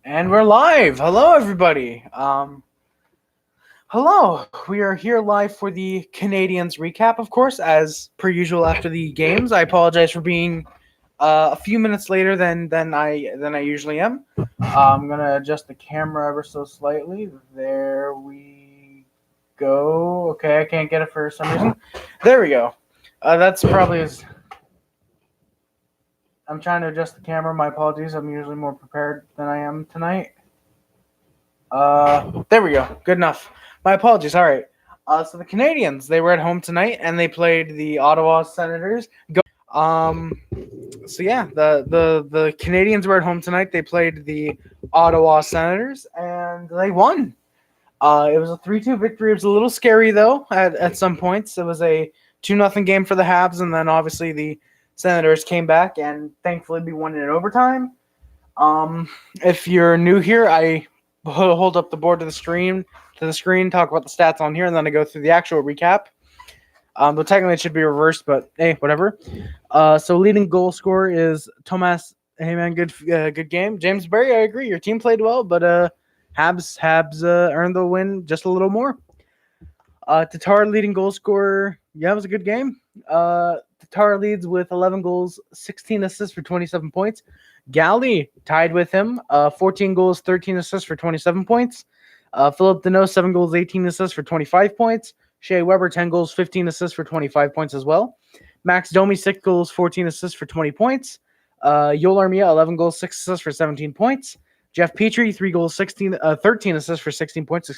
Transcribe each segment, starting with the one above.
And we're live. Hello, everybody. Hello. We are here live for the Canadiens recap, of course, as per usual after the games. I apologize for being a few minutes later than I usually am. I'm gonna adjust the camera ever so slightly. There we go. Okay, I can't get it for some reason. There we go. That's probably as. I'm trying to adjust the camera. My apologies. I'm usually more prepared than I am tonight. There we go. Good enough. My apologies. All right. So the Canadiens, they were at home tonight and they played the Ottawa Senators. Um, so yeah, the Canadiens were at home tonight. They played the Ottawa Senators and they won. It was a 3-2 victory. It was a little scary though at some points. It was a 2-0 game for the Habs, and then obviously the Senators came back and thankfully we won it in overtime. If you're new here, I hold up the board to the screen, talk about the stats on here, and then I go through the actual recap. But technically it should be reversed, but hey, whatever. So leading goal scorer is Tomas. Hey man, good game. James Berry, I agree. Your team played well, but Habs earned the win just a little more. Tatar leading goal scorer. Yeah, it was a good game. Tatar leads with 11 goals, 16 assists for 27 points. Galley tied with him, 14 goals, 13 assists for 27 points. Philip Deneau, 7 goals, 18 assists for 25 points. Shea Weber, 10 goals, 15 assists for 25 points as well. Max Domi, 6 goals, 14 assists for 20 points. Yoel Armia, 11 goals, 6 assists for 17 points. Jeff Petrie, 3 goals, 13 assists for 16 points,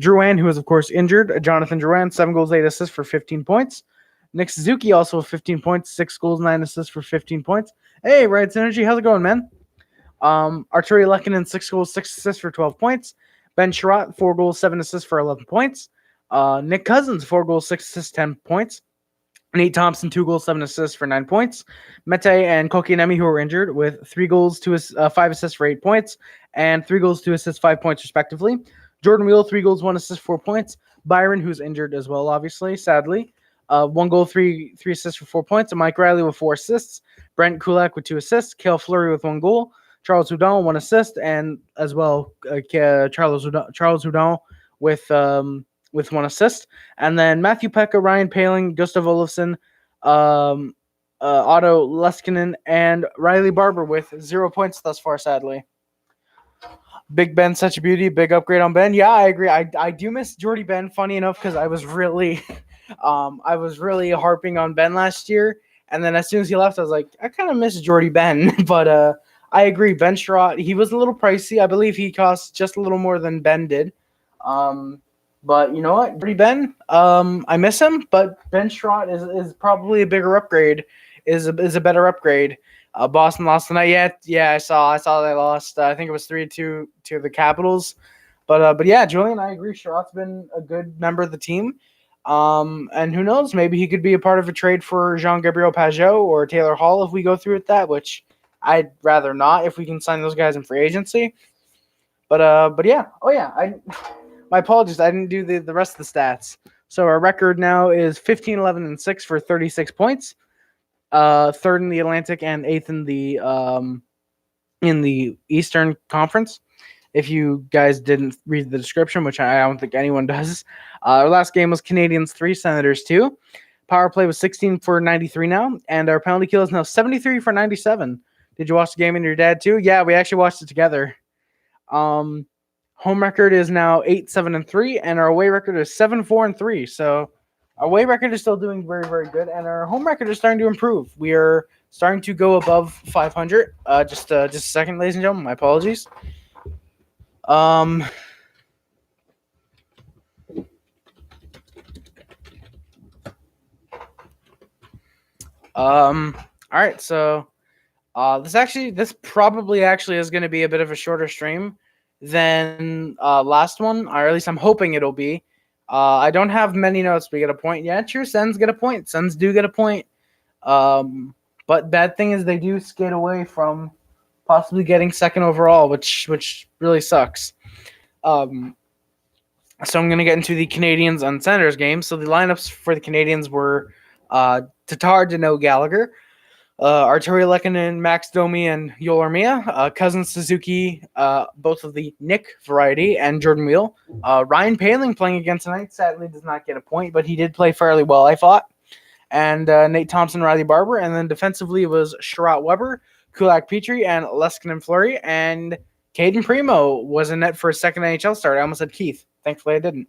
Drouin, who is, of course, injured. Jonathan Drouin, 7 goals, 8 assists for 15 points. Nick Suzuki, also 15 points, 6 goals, 9 assists for 15 points. Hey, Riot Synergy, how's it going, man? Arturi Lehkonen, 6 goals, 6 assists for 12 points. Ben Chiarot, 4 goals, 7 assists for 11 points. Nick Cousins, 4 goals, 6 assists, 10 points. Nate Thompson, 2 goals, 7 assists for 9 points. Mete and Kokinemi, who were injured, with 3 goals, 5 assists for 8 points, and 3 goals, 2 assists, 5 points, respectively. Jordan Wheel, 3 goals, 1 assist, 4 points. Byron, who's injured as well, obviously, sadly. 1 goal, 3 assists for 4 points. And Mike Riley with 4 assists. Brent Kulak with 2 assists. Cale Fleury with 1 goal. Charles Hudon, 1 assist. And as well, Charles Hudon with 1 assist. And then Matthew Pekka, Ryan Paling, Gustav Olofsson, Otto Leskinen, and Riley Barber with 0 points thus far, sadly. Big Ben, such a beauty. Big upgrade on Ben. Yeah, I agree. I do miss Jordy Ben, funny enough, because I was really harping on Ben last year. And then as soon as he left, I was like, I kind of miss Jordy Ben. But I agree. Ben Chiarot, he was a little pricey. I believe he cost just a little more than Ben did. But you know what? Jordy Ben, I miss him, but Ben Chiarot is probably a bigger upgrade, is a better upgrade. Boston lost tonight. Yeah, I saw they lost. I think it was 3-2 to the Capitals. But yeah, Julian, I agree. Chiarot's been a good member of the team. And who knows? Maybe he could be a part of a trade for Jean-Gabriel Pageau or Taylor Hall if we go through with that, which I'd rather not if we can sign those guys in free agency. But yeah. Oh yeah. My apologies. I didn't do the rest of the stats. So our record now is 15, 11, and 6 for 36 points. Third in the Atlantic and 8th in the Eastern Conference. If you guys didn't read the description, which I don't think anyone does. Our last game was Canadiens 3, Senators 2. Power play was 16 for 93 now, and our penalty kill is now 73 for 97. Did you watch the game with your dad too? Yeah, we actually watched it together. Home record is now 8-7-3, and our away record is 7-4-3. So our away record is still doing very, very good, and our home record is starting to improve. We are starting to go above 500. Just a second, ladies and gentlemen. My apologies. All right, so this probably actually is going to be a bit of a shorter stream than last one, or at least I'm hoping it'll be. I don't have many notes. We get a point. Yeah, true. Sens get a point. Sens do get a point. But bad thing is they do skate away from possibly getting second overall, which really sucks. So I'm going to get into the Canadiens and Senators game. So the lineups for the Canadiens were Tatar, Deneau, Gallagher. Arturi Lehkonen, Max Domi, and Yoel Armia. Cousins, Suzuki, both of the Nick variety, and Jordan Wheel. Ryan Poehling playing again tonight. Sadly, does not get a point, but he did play fairly well, I thought. And Nate Thompson, Riley Barber. And then defensively was Chiarot Weber, Kulak Petrie, and Leskinen Fleury. And Caden Primo was in net for his second NHL start. I almost said Keith. Thankfully, I didn't.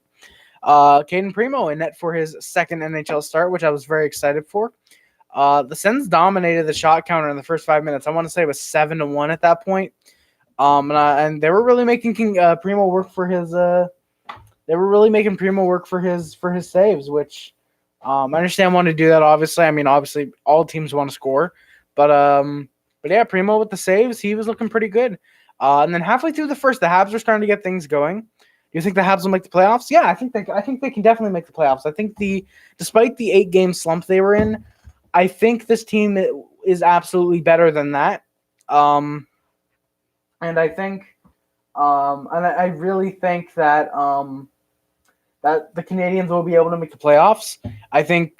Caden Primo in net for his second NHL start, which I was very excited for. The Sens dominated the shot counter in the first 5 minutes. I want to say it was 7-1 at that point. And they were really making Primo work for his. They were really making Primo work for his saves, which I understand wanting to do that. Obviously, I mean, obviously all teams want to score, but yeah, Primo with the saves, he was looking pretty good. And then halfway through the first, the Habs were starting to get things going. Do you think the Habs will make the playoffs? Yeah, I think they can definitely make the playoffs. I think despite the 8-game slump they were in, I think this team is absolutely better than that. And I think, and I really think that that the Canadiens will be able to make the playoffs. I think,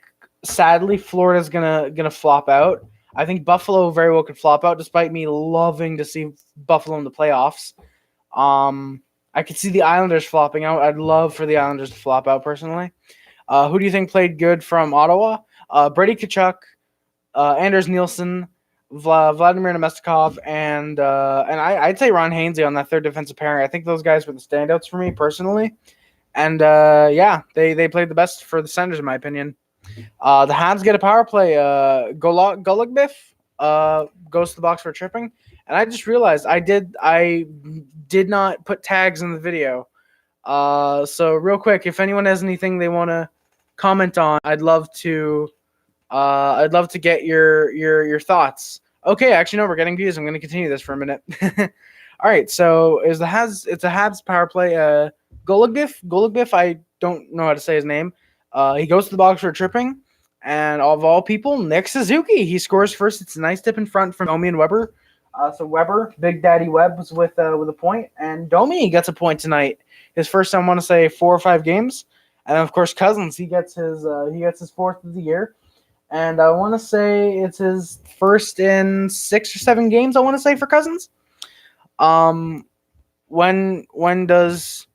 sadly, Florida's gonna flop out. I think Buffalo very well could flop out, despite me loving to see Buffalo in the playoffs. I could see the Islanders flopping out. I'd love for the Islanders to flop out personally. Who do you think played good from Ottawa? Brady Tkachuk, Anders Nielsen, Vladimir Nemestikov, and I'd say Ron Hainsey on that third defensive pairing. I think those guys were the standouts for me personally. And yeah, they played the best for the Senators in my opinion. The Habs get a power play. Golubiff goes to the box for tripping, and I just realized I did not put tags in the video. So real quick, if anyone has anything they want to comment on, I'd love to get your thoughts. Okay, actually no, we're getting views. I'm going to continue this for a minute. All right, so it's a Habs power play. Golubiff, I don't know how to say his name. He goes to the box for tripping, and of all people, Nick Suzuki. He scores first. It's a nice tip in front from Domi and Weber. So Weber, Big Daddy Webb, was with a point, and Domi gets a point tonight. His first time, I want to say 4 or 5 games, and of course Cousins. He gets his fourth of the year, and I want to say it's his first in 6 or 7 games. I want to say for Cousins. When does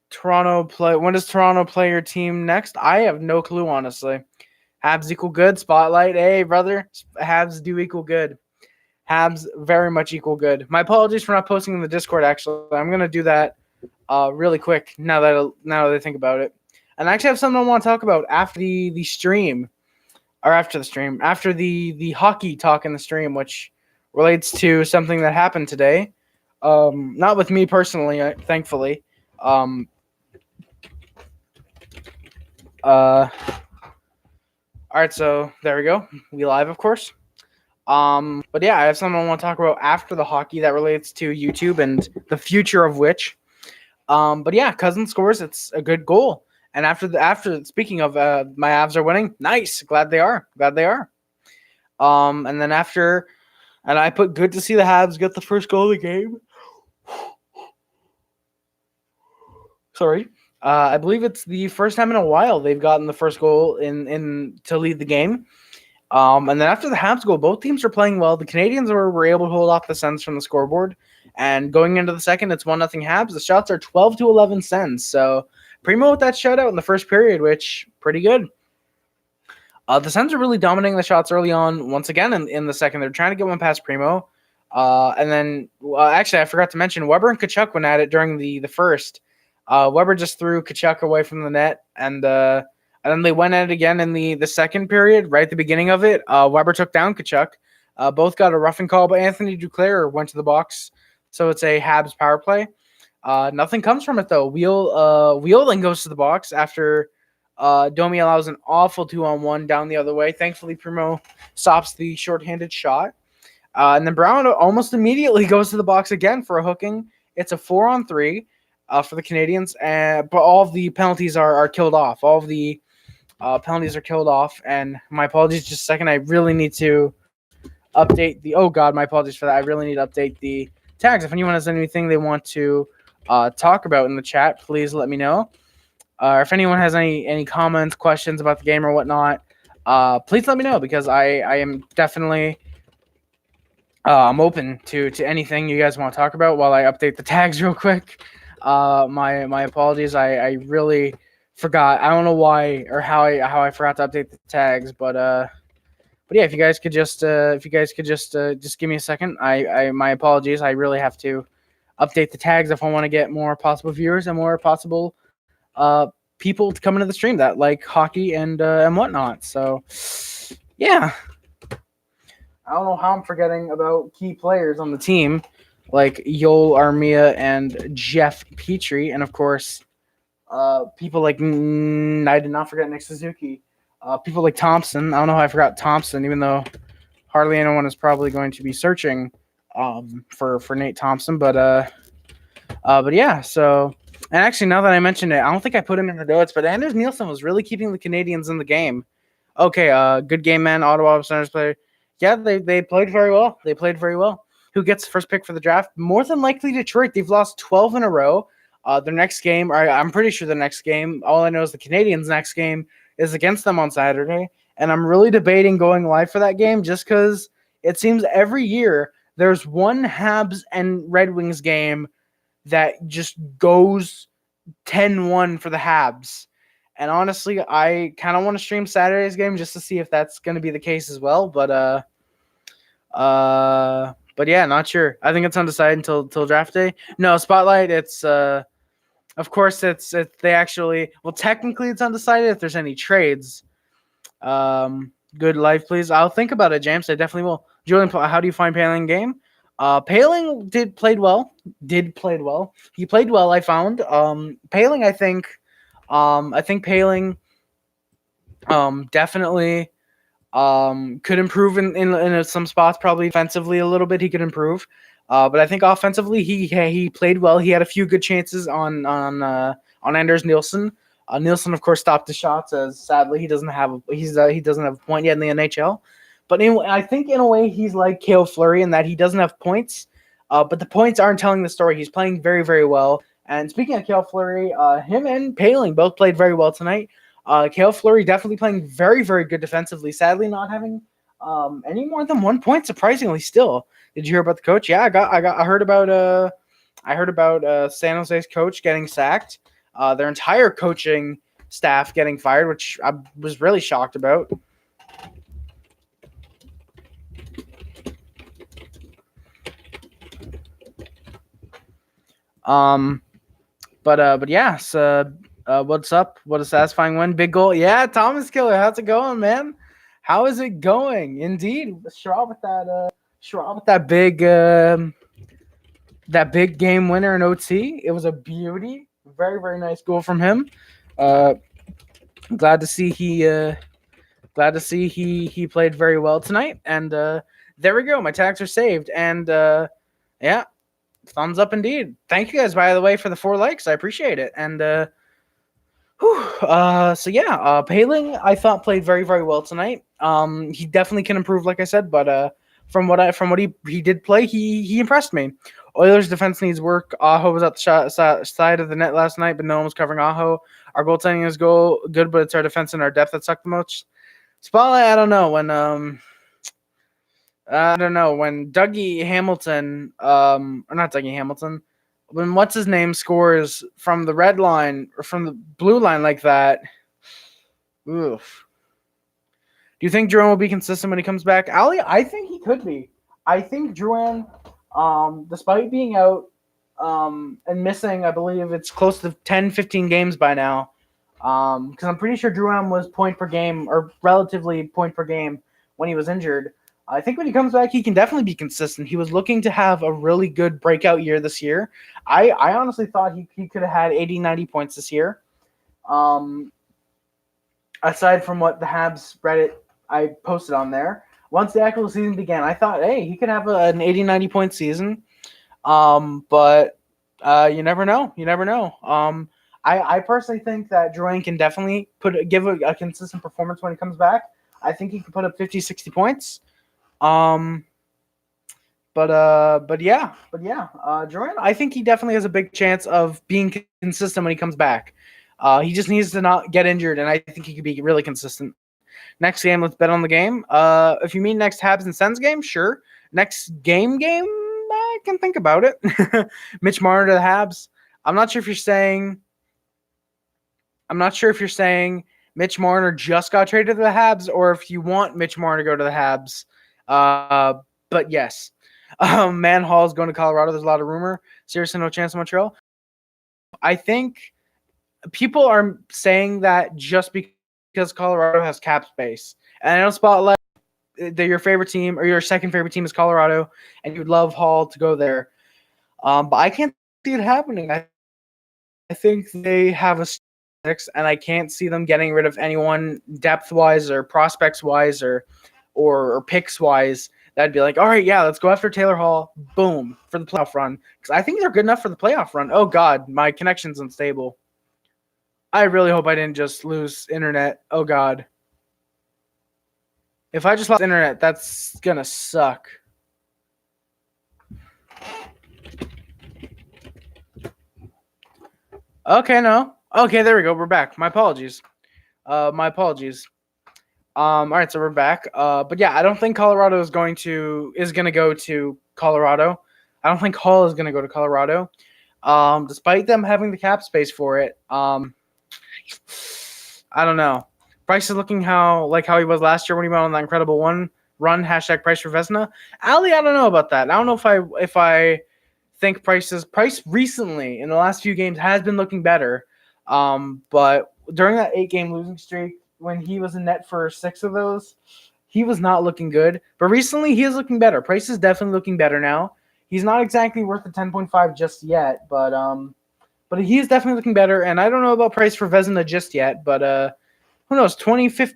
Toronto play? When does Toronto play your team next? I have no clue, honestly. Habs equal good. Spotlight. Hey, brother. Habs do equal good. Habs very much equal good. My apologies for not posting in the Discord, actually. I'm going to do that really quick now that I think about it. And I actually have something I want to talk about after the stream. Or after the stream. After the hockey talk in the stream, which relates to something that happened today. Not with me personally, thankfully. All right, so there we go. We live, of course. But yeah, I have something I want to talk about after the hockey that relates to YouTube and the future of which. But yeah, Cousins scores. It's a good goal. And after speaking of my Avs are winning, nice. Glad they are. And then after, and I put good to see the Habs get the first goal of the game. Sorry. I believe it's the first time in a while they've gotten the first goal in to lead the game. And then after the Habs goal, both teams are playing well. The Canadiens were able to hold off the Sens from the scoreboard. And going into the second, it's 1-0 Habs. The shots are 12-11 Sens. So Primo with that shutout in the first period, which pretty good. The Sens are really dominating the shots early on. Once again, in the second, they're trying to get one past Primo. And then, actually, I forgot to mention, Weber and Tkachuk went at it during the first. Weber just threw Tkachuk away from the net, and then they went at it again in the second period, right at the beginning of it. Weber took down Tkachuk. Both got a roughing call, but Anthony Duclair went to the box, so it's a Habs power play. Nothing comes from it, though. Wheel then goes to the box after Domi allows an awful 2-on-1 down the other way. Thankfully, Primo stops the shorthanded shot. And then Brown almost immediately goes to the box again for a hooking. It's a 4-on-3 for the Canadiens, but all of the penalties are killed off. All of the penalties are killed off. And my apologies, just a second. I really need to update the – oh, God, my apologies for that. I really need to update the tags. If anyone has anything they want to talk about in the chat, please let me know. If anyone has any comments, questions about the game or whatnot, please let me know because I am definitely I'm open to anything you guys want to talk about while I update the tags real quick. My apologies. I really forgot. I don't know why or how I forgot to update the tags, but yeah, if you guys could just give me a second. I my apologies. I really have to update the tags if I want to get more possible viewers and more possible people to come into the stream that like hockey and whatnot. So yeah, I don't know how I'm forgetting about key players on the team like Yoel Armia and Jeff Petrie, and of course people like I did not forget Nick Suzuki. People like Thompson. I don't know how I forgot Thompson, even though hardly anyone is probably going to be searching for Nate Thompson. But yeah. So, and actually, now that I mentioned it, I don't think I put him in the notes, but Anders Nielsen was really keeping the Canadiens in the game. Okay, good game, man. Ottawa Senators player. Yeah, they played very well. They played very well. Who gets the first pick for the draft? More than likely Detroit. They've lost 12 in a row. Their next game, I'm pretty sure the next game, all I know is the Canadiens' next game is against them on Saturday. And I'm really debating going live for that game just because it seems every year there's one Habs and Red Wings game that just goes 10-1 for the Habs. And honestly, I kind of want to stream Saturday's game just to see if that's going to be the case as well. But yeah, not sure. I think it's undecided until draft day. No, Spotlight. It's of course it's they actually technically it's undecided if there's any trades. Good life, please. I'll think about it, James. I definitely will. Julian, how do you find Paling game? Paling played well. He played well. I found. Paling, I think. I think Paling. Definitely. Could improve in some spots. Probably defensively a little bit. He could improve. But I think offensively he played well. He had a few good chances on Anders Nielsen. Nielsen, of course, stopped the shots as sadly he doesn't have a point yet in the NHL. But I think in a way he's like Cale Fleury in that he doesn't have points, but the points aren't telling the story. He's playing very, very well. And speaking of Cale Fleury, him and Paling both played very well tonight. Cale Fleury definitely playing very, very good defensively. Sadly, not having any more than 1 point. Surprisingly, still. Did you hear about the coach? Yeah, I heard about San Jose's coach getting sacked. Their entire coaching staff getting fired, which I was really shocked about. But yeah, so what's up? What a satisfying win. Big goal. Yeah, Thomas Killer. How's it going, man? How is it going? Indeed. Chiarot with that big game winner in OT. It was a beauty. Very, very nice goal from him. Glad to see he played very well tonight. And there we go. My tags are saved. And yeah, thumbs up indeed. Thank you guys, by the way, for the 4 likes. I appreciate it. And so yeah, Paling I thought played very, very well tonight. He definitely can improve, like I said, but from what he did play, he impressed me. Oilers defense needs work. Aho was at the side of the net last night, but no one was covering Aho. Our goaltending is good, but it's our defense and our depth that suck the most. Spotlight, I don't know when Dougie Hamilton, or not Dougie Hamilton, when what's his name scores from the red line or from the blue line like that. Oof. Do you think Drouin will be consistent when he comes back? Ali, I think he could be. I think Drouin, despite being out and missing, I believe it's close to 10, 15 games by now, because I'm pretty sure Drouin was point per game or relatively point per game when he was injured. I think when he comes back, he can definitely be consistent. He was looking to have a really good breakout year this year. I honestly thought he could have had 80, 90 points this year. Aside from what the Habs Reddit I posted on there. Once the actual season began, I thought, hey, he could have an 80, 90 point season. But you never know. You never know. I personally think that Drouin can definitely give a consistent performance when he comes back. I think he can put up 50, 60 points. But yeah, Drouin, I think he definitely has a big chance of being consistent when he comes back. He just needs to not get injured, and I think he could be really consistent. Next game, let's bet on the game. If you mean next Habs and Sens game, sure. Next game, I can think about it. Mitch Marner to the Habs. I'm not sure if you're saying Mitch Marner just got traded to the Habs, or if you want Mitch Marner to go to the Habs. But yes, Manhall is going to Colorado. There's a lot of rumor. Seriously, no chance in Montreal. I think people are saying that just because Colorado has cap space, and I know Spotlight, that your favorite team or your second favorite team is Colorado, and you'd love Hall to go there. But I can't see it happening. I think they have a six, and I can't see them getting rid of anyone depth-wise or prospects-wise or picks-wise. That'd be like, all right, yeah, let's go after Taylor Hall, boom, for the playoff run. Because I think they're good enough for the playoff run. Oh, God, my connection's unstable. I really hope I didn't just lose internet. Oh, God. If I just lost internet, that's going to suck. Okay, no. Okay, there we go. We're back. My apologies. All right, so we're back. But yeah, I don't think Colorado is going to go to Colorado. I don't think Hall is going to go to Colorado. Despite them having the cap space for it. I don't know. Price is looking how he was last year when he went on that incredible one run. # Price for Vezina. Ali, I don't know about that. I don't know if I think Price recently in the last few games has been looking better. But during that 8-game losing streak, when he was in net for 6 of those, he was not looking good. But recently, he is looking better. Price is definitely looking better now. He's not exactly worth the 10.5 just yet, but he is definitely looking better. And I don't know about Price for Vezina just yet, but who knows? 25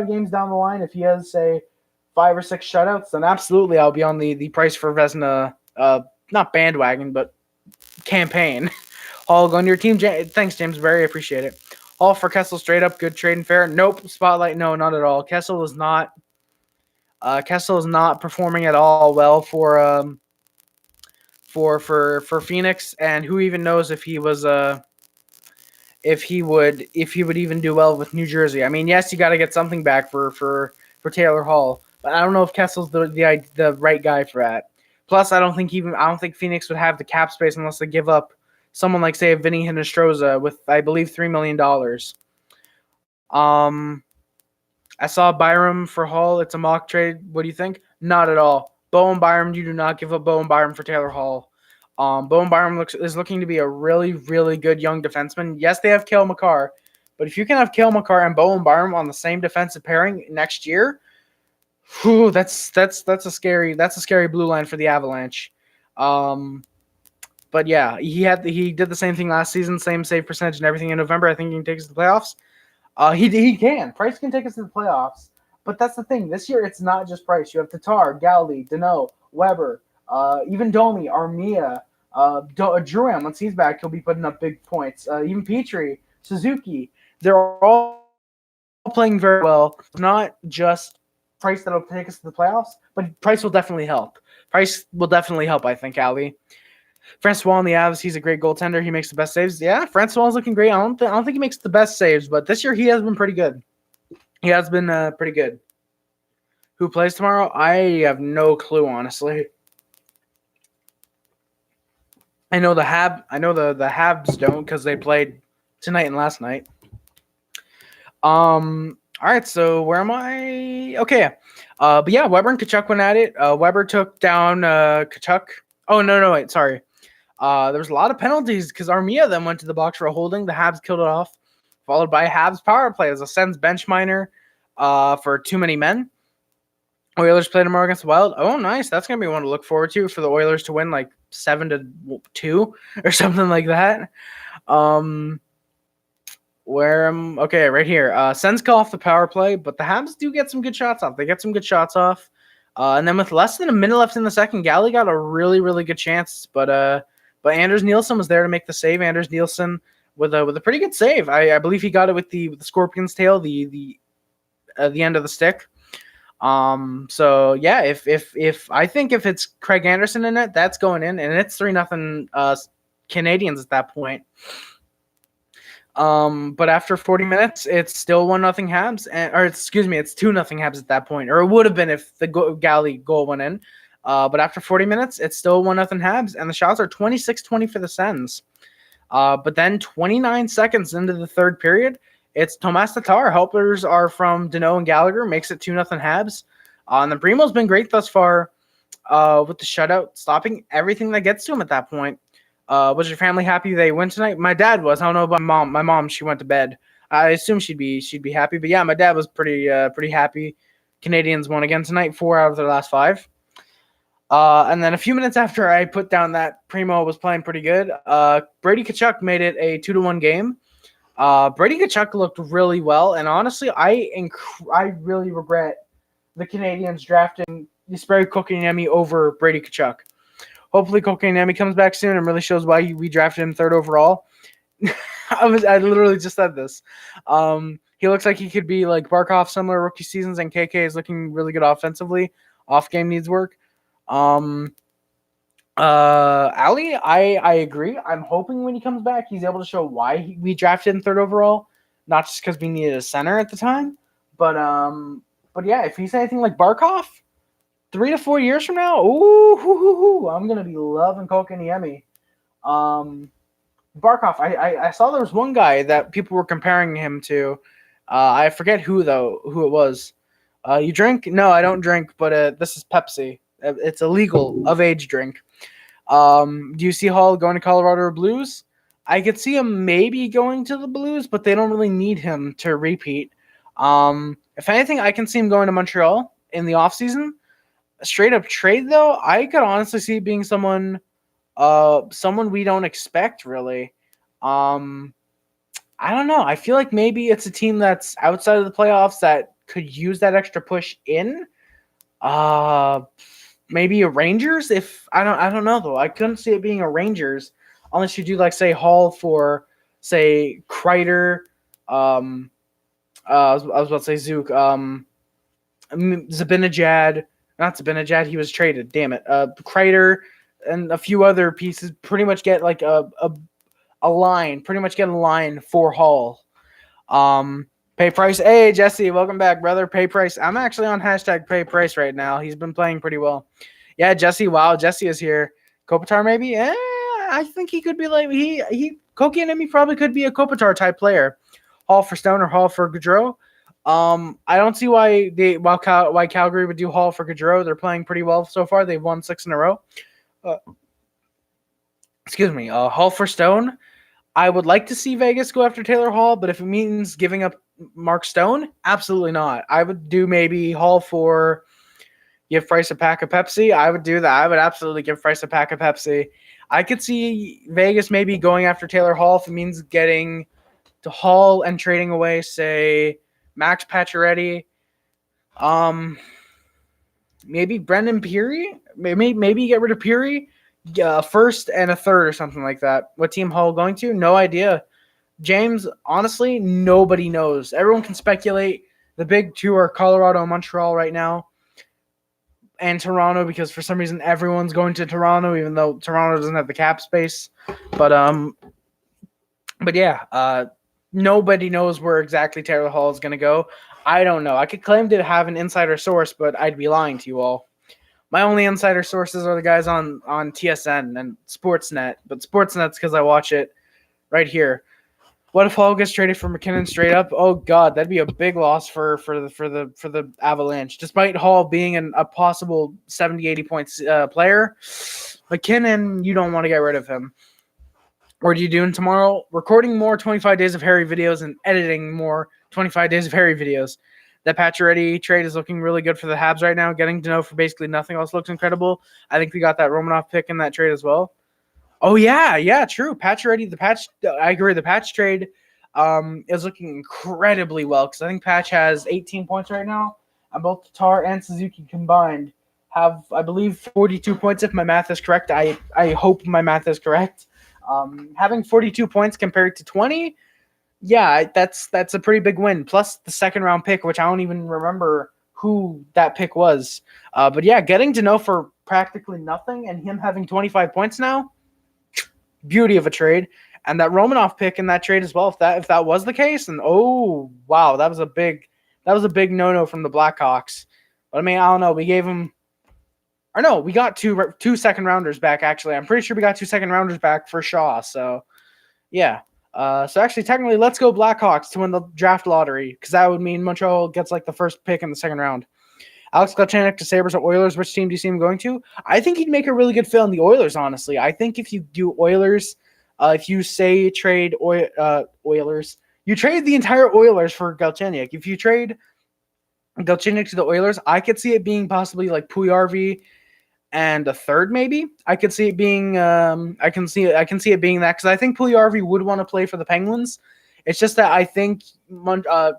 games down the line, if he has, say, 5 or 6 shutouts, then absolutely I'll be on the Price for Vezina, not bandwagon, but campaign. Hall going to your team. Thanks, James Berry. I appreciate it. All for Kessel, straight up good trade and fair. Nope. Spotlight, no, not at all. Kessel is not performing at all well for Phoenix, and who even knows if he was if he would even do well with New Jersey. I mean, yes, you got to get something back for Taylor Hall, but I don't know if Kessel's the right guy for that. Plus, I don't think Phoenix would have the cap space unless they give up someone like, say, Vinny Hinostroza with, I believe, $3 million. I saw Byram for Hall. It's a mock trade. What do you think? Not at all. Bowen Byram, you do not give up Bowen Byram for Taylor Hall. Bowen Byram is looking to be a really, really good young defenseman. Yes, they have Cale Makar, but if you can have Cale Makar and Bowen Byram on the same defensive pairing next year, whew, that's a scary blue line for the Avalanche. But yeah, he did the same thing last season, same save percentage and everything in November. I think he can take us to the playoffs. He can. Price can take us to the playoffs. But that's the thing. This year, it's not just Price. You have Tatar, Galley, Deneau, Weber, even Domi, Armia, Duran. Once he's back, he'll be putting up big points. Even Petrie, Suzuki. They're all playing very well. It's not just Price that'll take us to the playoffs, but Price will definitely help. I think, Ali. Francois on the Avs, he's a great goaltender. He makes the best saves. Yeah, Francois is looking great. I don't think he makes the best saves, but this year he has been pretty good. He has been pretty good. Who plays tomorrow? I have no clue, honestly. I know the Habs don't because they played tonight and last night. All right, so where am I? Okay. But yeah, Weber and Tkachuk went at it. Weber took down Tkachuk. Oh, no, wait, sorry. There was a lot of penalties because Armia then went to the box for a holding. The Habs killed it off, followed by Habs power play as a Sens bench minor for too many men. Oilers play tomorrow against the Wild. Oh, nice. That's going to be one to look forward to for the Oilers to win like 7-2 or something like that. Okay, right here. Sens kill off the power play, but the Habs do get some good shots off. They get some good shots off. And then with less than a minute left in the second, Galley got a really, really good chance. But Anders Nielsen was there to make the save. Anders Nielsen with a pretty good save. I believe he got it with the Scorpion's tail, the end of the stick. So yeah, if I think if it's Craig Anderson in it, that's going in, and it's 3-0 Canadiens at that point. But after 40 minutes, it's still 1-0 Habs, it's 2-0 Habs at that point, or it would have been if the Galley goal went in. But after 40 minutes, it's still 1-0 Habs, and the shots are 26-20 for the Sens. But then 29 seconds into the third period, it's Tomas Tatar. Helpers are from Deneau and Gallagher, makes it 2-0 Habs. And the Primo's been great thus far with the shutout, stopping everything that gets to him at that point. Was your family happy they win tonight? My dad was. I don't know about my mom. My mom, she went to bed. I assume she'd be happy. But yeah, my dad was pretty happy. Canadians won again tonight, 4 out of their last 5. And then a few minutes after I put down that Primo was playing pretty good, Brady Tkachuk made it a 2-1 game. Brady Tkachuk looked really well, and honestly, I really regret the Canadians drafting Jesperi Kotkaniemi over Brady Tkachuk. Hopefully, Kotkaniemi comes back soon and really shows why we drafted him 3rd overall. I literally just said this. He looks like he could be like Barkov, similar rookie seasons, and KK is looking really good offensively. Off game needs work. Ali, I agree. I'm hoping when he comes back, he's able to show why we drafted him 3rd overall, not just because we needed a center at the time. But yeah, if he's anything like Barkov, 3 to 4 years from now, I'm gonna be loving Kotkaniemi. Barkov, I saw there was one guy that people were comparing him to. I forget who it was. You drink? No, I don't drink, but this is Pepsi. It's a legal of age drink. Do you see Hall going to Colorado or Blues? I could see him maybe going to the Blues, but they don't really need him to repeat. If anything, I can see him going to Montreal in the offseason. A straight up trade, though, I could honestly see it being someone we don't expect, really. I don't know. I feel like maybe it's a team that's outside of the playoffs that could use that extra push in. Maybe a Rangers. If I don't know though. I couldn't see it being a Rangers unless you do like say Hall for say Kreider. I was about to say Zook. Zibanejad. Not Zibanejad. He was traded. Damn it. Kreider and a few other pieces pretty much get like a line. Pretty much get a line for Hall. Pay Price. Hey, Jesse, welcome back, brother. Pay Price. I'm actually on hashtag Pay Price right now. He's been playing pretty well. Yeah, Jesse. Wow, Jesse is here. Kopitar, maybe? I think he could be like Kotkaniemi probably could be a Kopitar type player. Hall for Stone or Hall for Gaudreau. I don't see why Calgary would do Hall for Gaudreau. They're playing pretty well so far. They've won 6 in a row. Hall for Stone. I would like to see Vegas go after Taylor Hall, but if it means giving up Mark Stone, absolutely not. I would do maybe Hall for give Price a pack of Pepsi. I would do that. I would absolutely give Price a pack of Pepsi. I could see Vegas maybe going after Taylor Hall if it means getting to Hall and trading away, say, Max Pacioretty. Maybe Brendan Peary. Maybe get rid of Peary. 1st and a 3rd or something like that. What team Hall going to? No idea. James, honestly, nobody knows. Everyone can speculate. The big 2 are Colorado and Montreal right now. And Toronto, because for some reason everyone's going to Toronto, even though Toronto doesn't have the cap space. But yeah, nobody knows where exactly Taylor Hall is going to go. I don't know. I could claim to have an insider source, but I'd be lying to you all. My only insider sources are the guys on TSN and Sportsnet, but Sportsnet's because I watch it right here. What if Hall gets traded for McKinnon straight up? Oh God, that'd be a big loss for the Avalanche. Despite Hall being a possible 70-80 points player, McKinnon, you don't want to get rid of him. What are you doing tomorrow? Recording more 25 Days of Harry videos and editing more 25 Days of Harry videos. That Pacioretty trade is looking really good for the Habs right now. Getting to know for basically nothing else looks incredible. I think we got that Romanov pick in that trade as well. Oh, yeah, true. Pacioretty, I agree. The Patch trade is looking incredibly well because I think Patch has 18 points right now. And both Tatar and Suzuki combined have, I believe, 42 points if my math is correct. I hope my math is correct. Having 42 points compared to 20, yeah, that's a pretty big win. Plus the 2nd round pick, which I don't even remember who that pick was. But yeah, getting to know for practically nothing and him having 25 points now, beauty of a trade. and that Romanov pick in that trade as well. If that was the case, and oh wow, that was a big no-no from the Blackhawks. But I mean, I don't know. We gave him, or no, we got two second rounders back. Actually, I'm pretty sure we got 2 second rounders back for Shaw. So yeah. So actually, technically, let's go Blackhawks to win the draft lottery, because that would mean Montreal gets like the first pick in the second round. Alex Galchenyuk to Sabres or Oilers. Which team do you see him going to? I think he'd make a really good fit in the Oilers, honestly. I think if you do Oilers, if you say trade Oilers, you trade the entire Oilers for Galchenyuk. If you trade Galchenyuk to the Oilers, I could see it being possibly like Puyarvi and a third, maybe. I could see it being I can see it being that, because I think Puyarvi would want to play for the Penguins. It's just that I think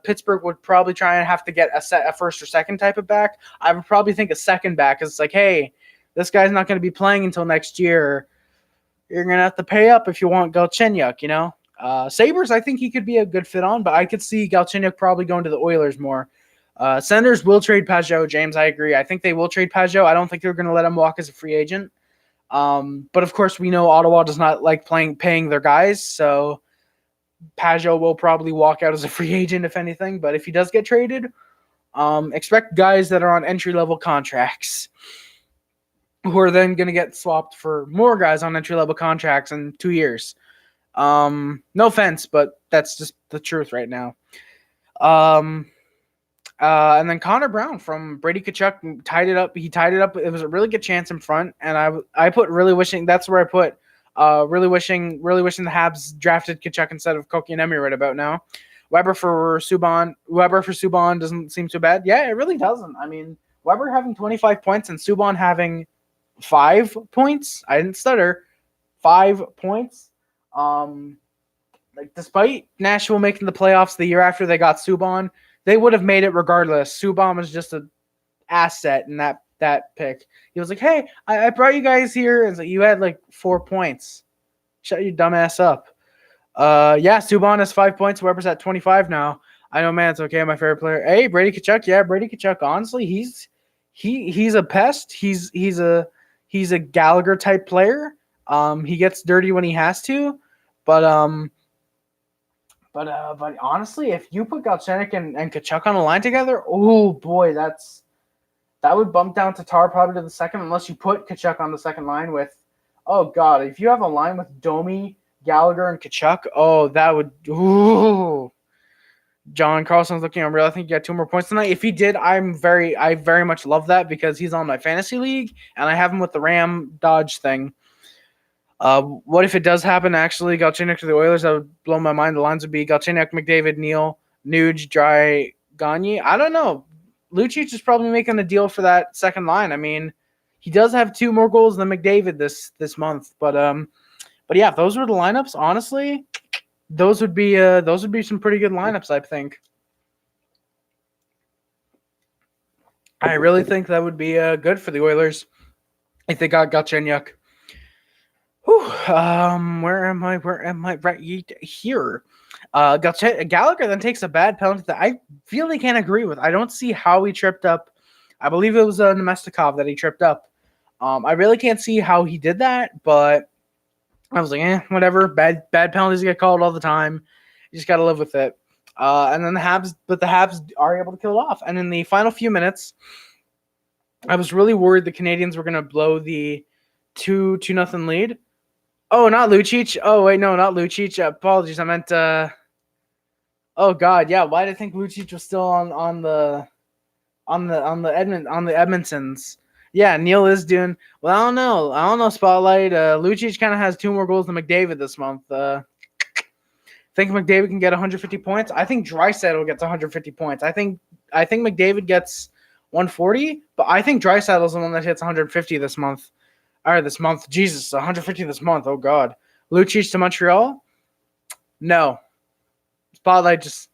Pittsburgh would probably try and have to get a first or second type of back. I would probably think a second back, because it's like, hey, this guy's not going to be playing until next year. You're going to have to pay up if you want Galchenyuk, you know? Sabres, I think he could be a good fit on, but I could see Galchenyuk probably going to the Oilers more. Senators will trade Pajot, James. I agree. I think they will trade Pajot. I don't think they're going to let him walk as a free agent. But of course, we know Ottawa does not like paying their guys, so Pajot will probably walk out as a free agent, if anything. But if he does get traded, expect guys that are on entry-level contracts who are then going to get swapped for more guys on entry-level contracts in 2 years. No offense, but that's just the truth right now. And then Connor Brown from Brady Tkachuk tied it up. He tied it up. It was a really good chance in front, and I put really wishing. That's where I put really wishing the Habs drafted Tkachuk instead of Kotkaniemi right about now. Weber for Subban doesn't seem too bad. Yeah, it really doesn't. I mean, Weber having 25 points and Subban having 5 points. I didn't stutter. 5 points. Like, despite Nashville making the playoffs the year after they got Subban, they would have made it regardless. Subban was just an asset in that pick. He was like, hey, I brought you guys here. And so you had like 4 points. Shut your dumb ass up. Yeah, Subban has 5 points. Weber's at 25 now. I know, man, it's okay. My favorite player. Hey, Brady Tkachuk. Yeah, Brady Tkachuk. Honestly, he's a pest. He's a Gallagher type player. He gets dirty when he has to, but honestly, if you put Galchenyuk and Tkachuk on a line together, oh boy, that would bump down Tatar probably to the second, unless you put Tkachuk on the second line with, oh god, if you have a line with Domi, Gallagher, and Tkachuk, oh, that would, ooh. John Carlson's looking unreal. I think he got 2 more points tonight. If he did, I very much love that, because he's on my fantasy league, and I have him with the Ram Dodge thing. What if it does happen, actually, Galchenyuk to the Oilers? That would blow my mind. The lines would be Galchenyuk, McDavid, Neal, Nuge, Dry, Gagne. I don't know. Lucic is probably making a deal for that second line. I mean, he does have 2 more goals than McDavid this month. But yeah, if those were the lineups, honestly, those would be some pretty good lineups, I think. I really think that would be good for the Oilers if they got Galchenyuk. Where am I? Right here. Gallagher then takes a bad penalty that I really can't agree with. I don't see how he tripped up. I believe it was Nemestikov that he tripped up. I really can't see how he did that, but I was like, whatever. Bad penalties get called all the time. You just got to live with it. And then the Habs are able to kill it off. And in the final few minutes, I was really worried the Canadiens were going to blow the 2-0 lead. Oh, not Lucic. Oh, wait, no, not Lucic. Apologies. I meant, oh God, yeah. Why did I think Lucic was still on the Edmonton's? Yeah, Neal is doing well. I don't know. Spotlight. Lucic kind of has 2 more goals than McDavid this month. Think McDavid can get 150 points. I think Draisaitl gets 150 points. I think McDavid gets 140, but I think Draisaitl's the one that hits 150 this month. All right, this month. Jesus, 150 this month. Oh, God. Lucic to Montreal? No. Spotlight, just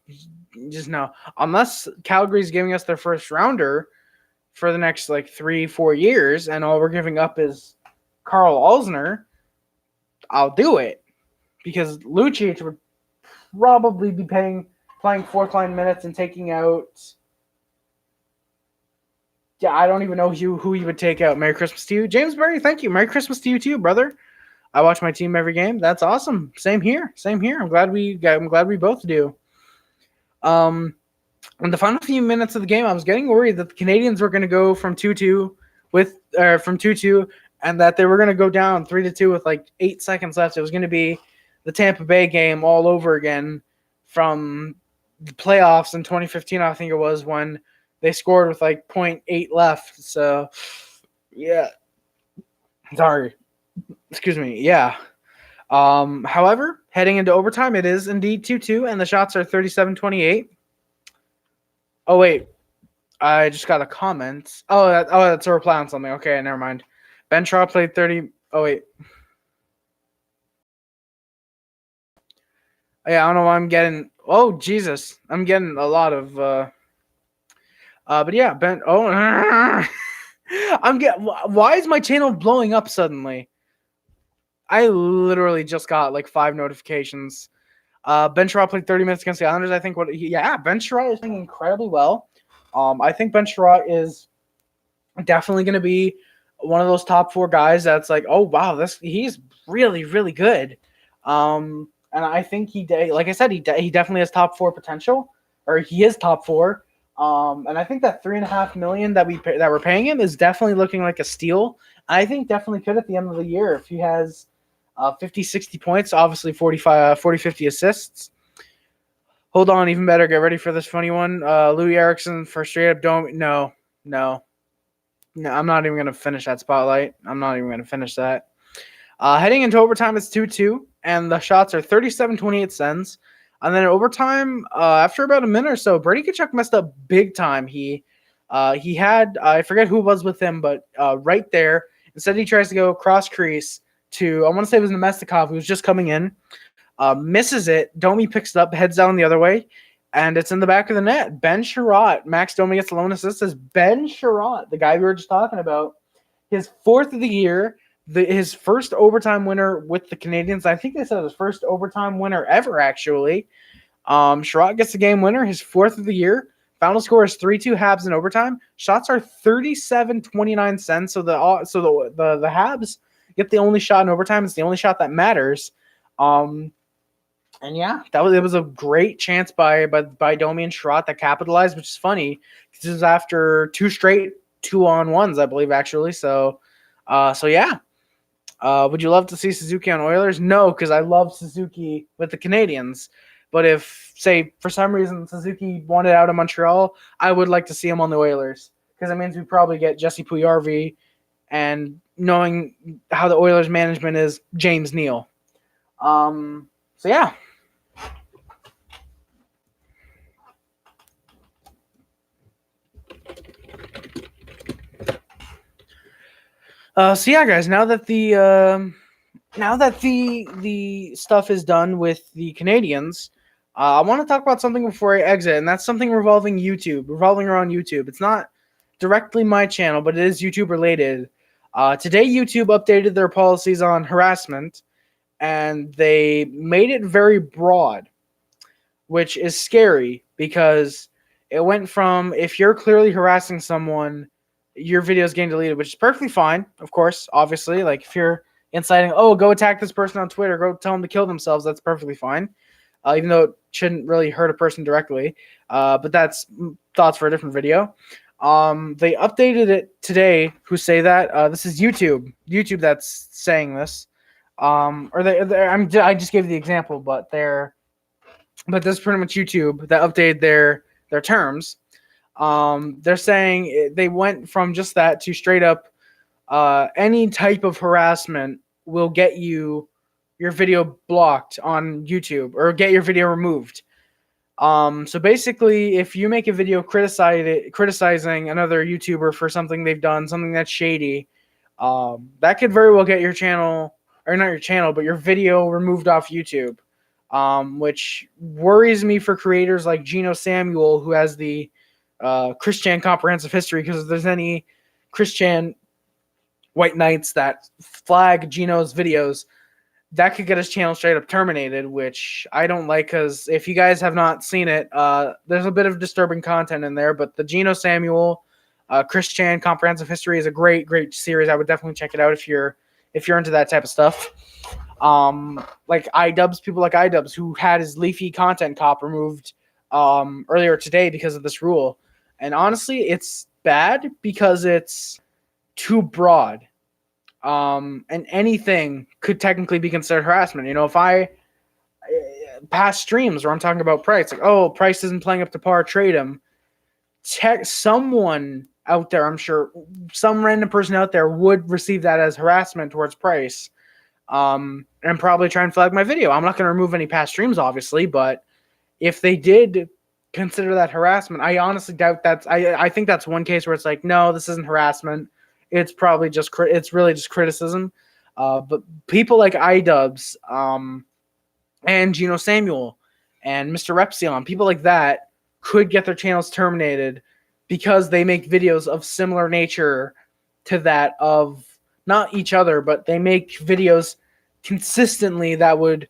no. Unless Calgary's giving us their first rounder for the next, 3-4 years, and all we're giving up is Carl Alzner, I'll do it. Because Lucic would probably be playing fourth-line minutes and taking out... Yeah, I don't even know who he would take out. Merry Christmas to you. James Berry, thank you. Merry Christmas to you too, brother. I watch my team every game. That's awesome. Same here. Same here. I'm glad we both do. In the final few minutes of the game, I was getting worried that the Canadiens were going to go from 2-2 from 2-2, and that they were going to go down 3-2 with like 8 seconds left. It was going to be the Tampa Bay game all over again from the playoffs in 2015, I think it was, when they scored with like 0.8 left. So, yeah. Sorry. Excuse me. Yeah. However, heading into overtime, it is indeed 2-2, and the shots are 37-28. Oh, wait. I just got a comment. That's a reply on something. Okay, never mind. Ben Chiarot played 30. Oh, wait. Yeah, I don't know why I'm getting. Oh, Jesus. I'm getting a lot of. But yeah, Ben. Oh, I'm getting. Why is my channel blowing up suddenly? I literally just got like 5 notifications. Ben Chiarot played 30 minutes against the Islanders. I think Ben Chiarot is playing incredibly well. I think Ben Chiarot is definitely going to be one of those top 4 guys that's like, oh wow, he's really, really good. And I think like I said, he definitely has top 4 potential, or he is top 4. And I think that $3.5 million that we're paying him is definitely looking like a steal. I think definitely could at the end of the year if he has 50, 60 points, obviously 40, 50 assists. Hold on, even better. Get ready for this funny one. Louis Eriksson for straight up dome. No, I'm not even going to finish that spotlight. I'm not even going to finish that. Heading into overtime, it's 2-2, and the shots are 37-28 Sens. And then in overtime, after about a minute or so, Brady Tkachuk messed up big time. He had, I forget who was with him, but right there, instead he tries to go cross crease to, I want to say it was Nemestikov, who was just coming in, misses it. Domi picks it up, heads down the other way, and it's in the back of the net. Ben Chiarot, Max Domi gets the lone assist. As Ben Chiarot, the guy we were just talking about, his 4th of the year, his first overtime winner with the Canadiens. I think they said his first overtime winner ever, actually. Chiarot gets the game winner, his 4th of the year. Final score is 3-2 Habs in overtime. Shots are 37-29 Sens. So the Habs get the only shot in overtime. It's the only shot that matters. And yeah, it was a great chance by Domi and Chiarot that capitalized, which is funny because this is after 2 straight 2-on-1s, I believe, actually. So yeah. Would you love to see Suzuki on Oilers? No, because I love Suzuki with the Canadiens. But if, say, for some reason Suzuki wanted out of Montreal, I would like to see him on the Oilers because it means we probably get Jesse Puljujarvi, and knowing how the Oilers management is, James Neal. So yeah. So yeah, guys. Now that the stuff is done with the Canadiens, I want to talk about something before I exit, and that's something revolving around YouTube. It's not directly my channel, but it is YouTube related. Today, YouTube updated their policies on harassment, and they made it very broad, which is scary because it went from, if you're clearly harassing someone, your video is getting deleted, which is perfectly fine, of course, obviously. Like, if you're inciting, go attack this person on Twitter, go tell them to kill themselves, that's perfectly fine. Even though it shouldn't really hurt a person directly. But that's thoughts for a different video. They updated it today, who say that. This is YouTube that's saying this. I just gave the example, but this is pretty much YouTube that updated their terms. They're saying they went from just that to straight up any type of harassment will get your video blocked on YouTube or get your video removed. So basically, if you make a video criticizing another YouTuber for something they've done, something that's shady, that could very well get your channel, or not your channel, but your video removed off YouTube. Which worries me for creators like Gino Samuel, who has the Christian Comprehensive History, because if there's any Christian white knights that flag Gino's videos, that could get his channel straight up terminated, which I don't like, because if you guys have not seen it, there's a bit of disturbing content in there, but the Gino Samuel Christian Comprehensive History is a great series. I would definitely check it out if you're if you're into that type of stuff. Like iDubbbz, people like iDubbbz, who had his Leafy content cop removed earlier today because of this rule. And honestly, it's bad because it's too broad. And anything could technically be considered harassment. If I past streams where I'm talking about Price, like, oh, Price isn't playing up to par, trade him. Someone out there, I'm sure, some random person out there would receive that as harassment towards Price, and probably try and flag my video. I'm not going to remove any past streams, obviously, but if they did consider that harassment, I honestly doubt that's. I think that's one case where it's like, no, this isn't harassment. It's probably just it's really just criticism. But people like iDubbbz, and Geno Samuel, and Mr. Repsion, people like that could get their channels terminated because they make videos of similar nature to that of not each other, but they make videos consistently that would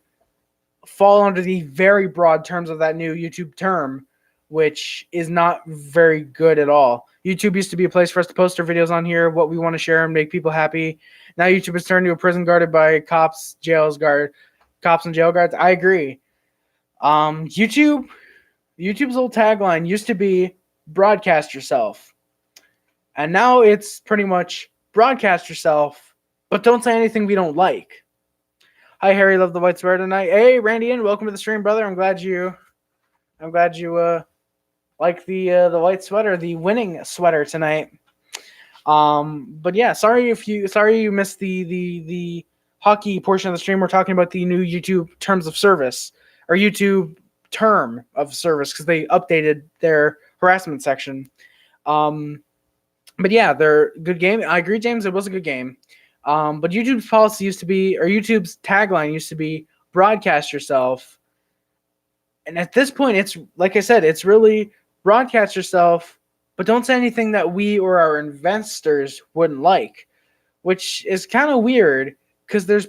fall under the very broad terms of that new YouTube term, which is not very good at all. YouTube used to be a place for us to post our videos on here, what we want to share and make people happy. Now YouTube has turned into a prison guarded by cops, cops and jail guards. I agree. YouTube's old tagline used to be broadcast yourself. And now it's pretty much broadcast yourself, but don't say anything we don't like. Hi, Harry. Love the white sweater tonight. Hey, Randy, and welcome to the stream, brother. I'm glad you like the white sweater, the winning sweater tonight. But yeah, sorry you missed the hockey portion of the stream. We're talking about the new YouTube terms of service, or YouTube term of service, because they updated their harassment section. But yeah, they're good game. I agree, James. It was a good game. But YouTube's policy used to be, or YouTube's tagline used to be, broadcast yourself. And at this point, it's like I said, it's really broadcast yourself, but don't say anything that we or our investors wouldn't like, which is kind of weird because there's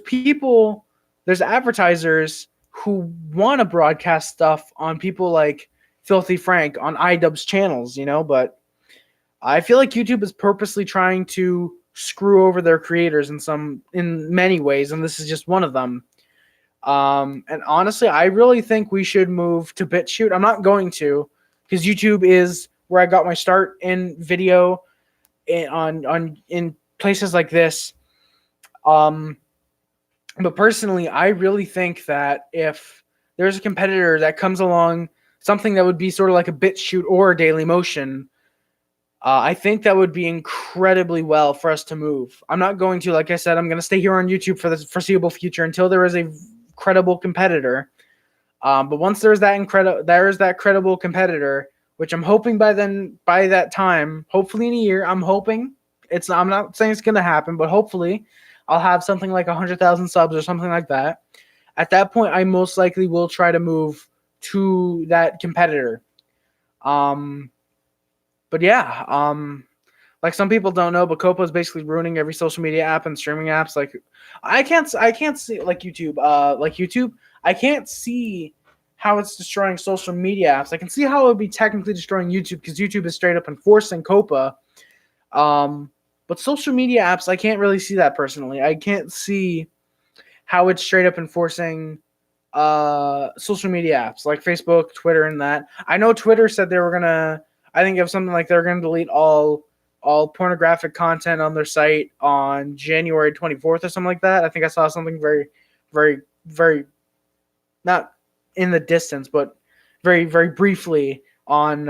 advertisers who want to broadcast stuff on people like Filthy Frank on iDubbbz channels, but I feel like YouTube is purposely trying to screw over their creators in many ways, and this is just one of them. And honestly, I really think we should move to BitChute. I'm not going to, because YouTube is where I got my start in video in places like this. But personally, I really think that if there's a competitor that comes along, something that would be sort of like a BitChute or a Dailymotion, I think that would be incredibly well for us to move. I'm not going to, like I said, I'm going to stay here on YouTube for the foreseeable future until there is a credible competitor. But once there's that credible competitor, which I'm hoping by that time, hopefully in a year, I'm hoping I'm not saying it's going to happen, but hopefully I'll have something like 100,000 subs or something like that. At that point, I most likely will try to move to that competitor. But yeah, like some people don't know, but Copa is basically ruining every social media app and streaming apps. Like I can't see like YouTube, I can't see how it's destroying social media apps. I can see how it would be technically destroying YouTube because YouTube is straight up enforcing Copa. But social media apps, I can't really see that personally. I can't see how it's straight up enforcing social media apps like Facebook, Twitter, and that. I know Twitter said they were gonna. I think of something like they're gonna delete all pornographic content on their site on January 24th or something like that. I think I saw something very, very, very not in the distance, but very, very briefly on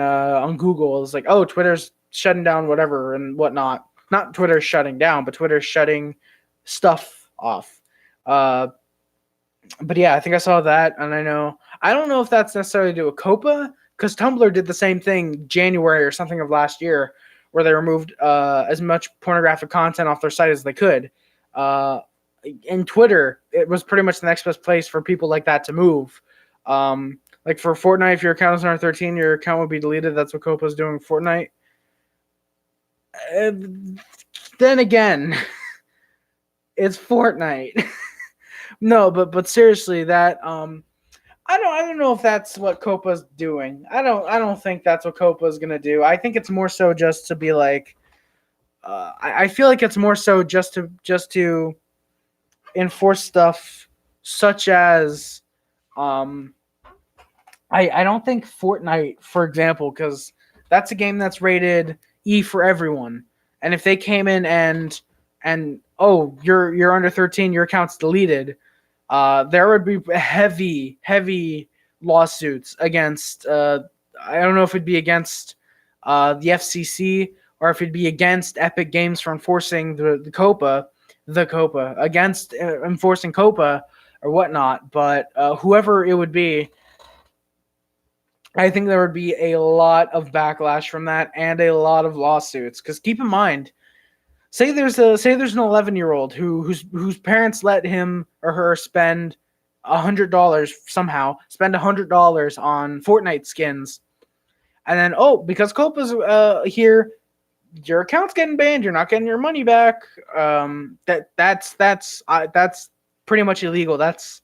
Google. It's like, oh, Twitter's shutting down whatever and whatnot. Not Twitter's shutting down, but Twitter's shutting stuff off. But yeah, I think I saw that, and I don't know if that's necessarily to do with Copa, because Tumblr did the same thing January or something of last year, where they removed as much pornographic content off their site as they could. In Twitter, it was pretty much the next best place for people like that to move. Like for Fortnite, if your account is under 13, your account would be deleted. That's what Copa is doing with Fortnite. Then again, it's Fortnite. No, but seriously, that I don't know if that's what Copa's doing. I don't think that's what Copa's gonna do. I think it's more so just to be like, I feel like it's more so just to enforce stuff such as I don't think Fortnite, for example, because that's a game that's rated E for everyone. And if they came in and oh, you're under 13, your account's deleted, there would be heavy lawsuits against. I don't know if it'd be against the FCC or if it'd be against Epic Games for enforcing the COPA, against enforcing COPA or whatnot. But whoever it would be, I think there would be a lot of backlash from that and a lot of lawsuits. Because keep in mind, say there's an 11-year-old whose parents let him or her spend $100 somehow, spend $100 on Fortnite skins, and then because Copa's here, your account's getting banned. You're not getting your money back. That's pretty much illegal. That's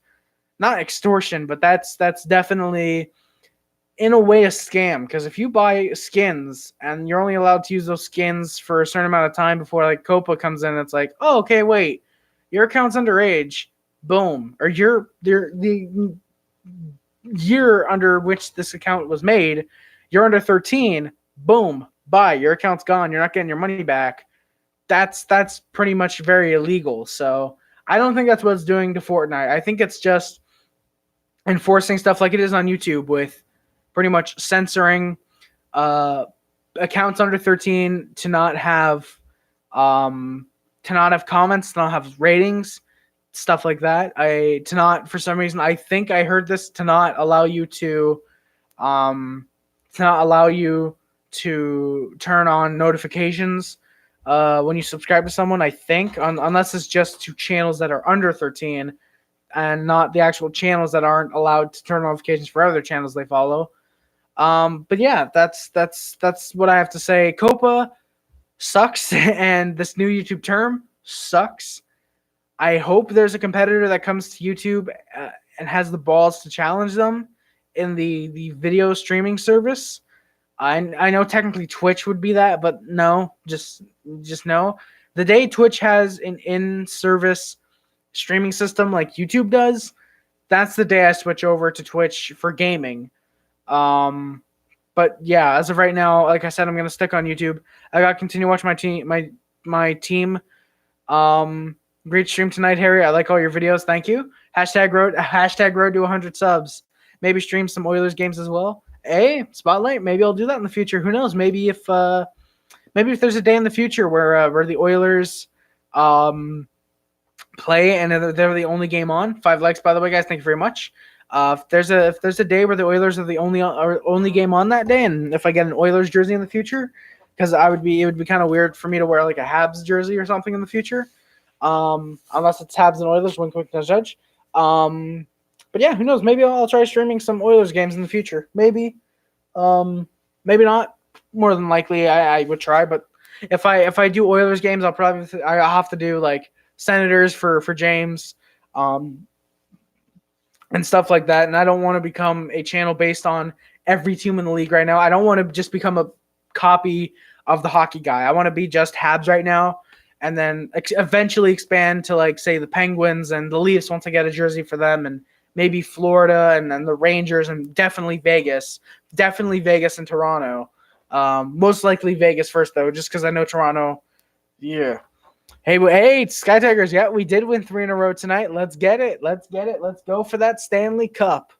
not extortion, but that's definitely in a way a scam, because if you buy skins and you're only allowed to use those skins for a certain amount of time before like Copa comes in, it's like, oh, okay, wait, your account's underage, boom, or the year under which this account was made, you're under 13, boom, bye, your account's gone, you're not getting your money back. That's pretty much very illegal. So I don't think that's what it's doing to Fortnite. I think it's just enforcing stuff like it is on YouTube with pretty much censoring accounts under 13 to not have comments, to not have ratings, stuff like that. To not, for some reason, I think I heard this, to not allow you to turn on notifications when you subscribe to someone. I think unless it's just to channels that are under 13 and not the actual channels that aren't allowed to turn notifications for other channels they follow. But yeah, that's what I have to say. Copa sucks, and this new YouTube term sucks. I hope there's a competitor that comes to YouTube and has the balls to challenge them in the video streaming service. I know technically Twitch would be that, but no, just no. The day Twitch has an in-service streaming system like YouTube does, that's the day I switch over to Twitch for gaming. But yeah, as of right now, like I said, I'm gonna stick on YouTube. I gotta continue watching my team. Great stream tonight, Harry. I like all your videos. Thank you. Hashtag road to 100 subs. Maybe stream some Oilers games as well. Hey, spotlight. Maybe I'll do that in the future. Who knows? Maybe if there's a day in the future where the Oilers play and they're the only game on. 5 likes, by the way, guys. Thank you very much. If there's a day where the Oilers are the only game on that day, and if I get an Oilers jersey in the future, because it would be kind of weird for me to wear like a Habs jersey or something in the future, unless it's Habs and Oilers. Wink, wink, no judge. But yeah, who knows? Maybe I'll try streaming some Oilers games in the future. Maybe, maybe not. More than likely, I would try. But if I do Oilers games, I'll have to do like Senators for James. And stuff like that. And I don't want to become a channel based on every team in the league right now. I don't want to just become a copy of the hockey guy. I want to be just Habs right now, and then eventually expand to, like, say, the Penguins and the Leafs once I get a jersey for them, and maybe Florida and then the Rangers, and definitely Vegas. Definitely Vegas and Toronto. Most likely Vegas first, though, just because I know Toronto. Yeah. Hey, Sky Tigers, yeah, we did win 3 in a row tonight. Let's get it. Let's go for that Stanley Cup.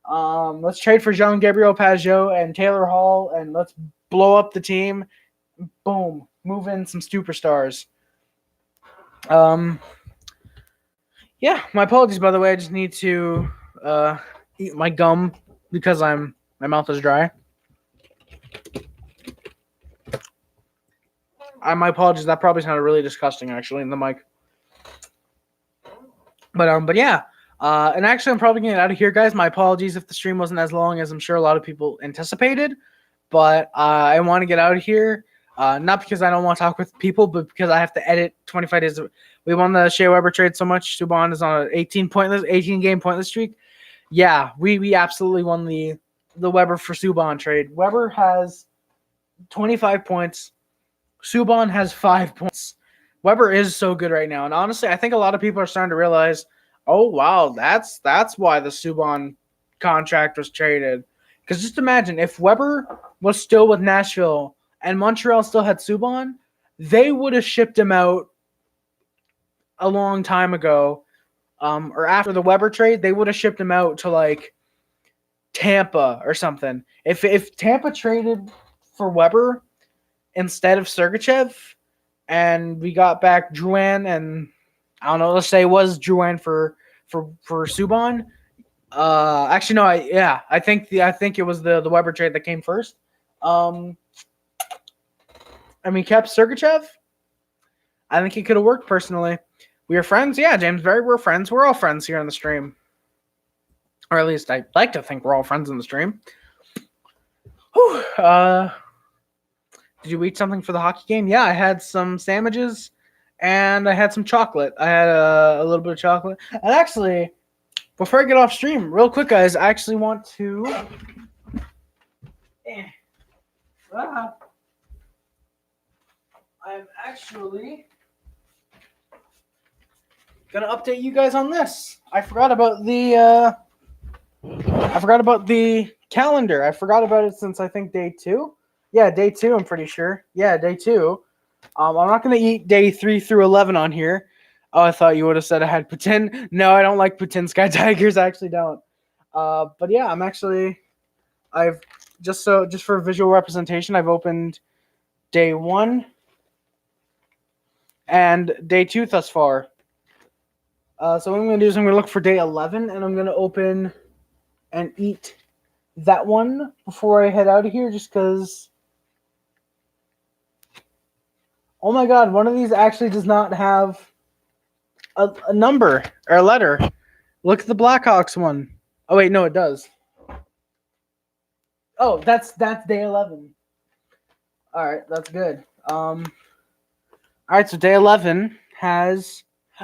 Let's trade for Jean-Gabriel Pageau and Taylor Hall, and let's blow up the team. Boom. Move in some superstars. Yeah, my apologies, by the way. I just need to eat my gum because my mouth is dry. My apologies. That probably sounded really disgusting, actually, in the mic. But yeah. And actually, I'm probably getting out of here, guys. My apologies if the stream wasn't as long as I'm sure a lot of people anticipated. But I want to get out of here. Not because I don't want to talk with people, but because I have to edit 25 days. We won the Shea Weber trade so much. Subban is on an 18-game pointless streak. Yeah, we absolutely won the Weber for Subban trade. Weber has 25 points. Subban has 5 points. Weber is so good right now, and honestly, I think a lot of people are starting to realize, oh wow, that's why the Subban contract was traded. Because just imagine if Weber was still with Nashville and Montreal still had Subban, they would have shipped him out a long time ago. Or after the Weber trade, they would have shipped him out to like Tampa or something. If Tampa traded for Weber instead of Sergachev, and we got back Drouin and I don't know, let's say it was Drouin for Subban. Actually no, I think it was the Weber trade that came first. And we kept Sergachev. I think it could have worked personally. We are friends, yeah, James Berry. We're friends. We're all friends here on the stream, or at least I like to think we're all friends on the stream. Whew. Did you eat something for the hockey game? Yeah, I had some sandwiches and I had some chocolate. I had a little bit of chocolate. And actually, before I get off stream, real quick, guys, I actually want to. I'm actually gonna update you guys on this. I forgot about the calendar. I forgot about it since I think day 2. Yeah, day 2, I'm pretty sure. Yeah, day 2. I'm not going to eat day 3 through 11 on here. Oh, I thought you would have said I had poutine. No, I don't like poutine Sky Tigers. I actually don't. But yeah, I've just for visual representation, I've opened day 1 and day 2 thus far. So what I'm going to do is I'm going to look for day 11 and I'm going to open and eat that one before I head out of here just because. Oh my god, one of these actually does not have a number or a letter. Look at the Blackhawks one. Oh wait, no, it does. Oh, that's day 11. All right, that's good. All right, so day 11 has.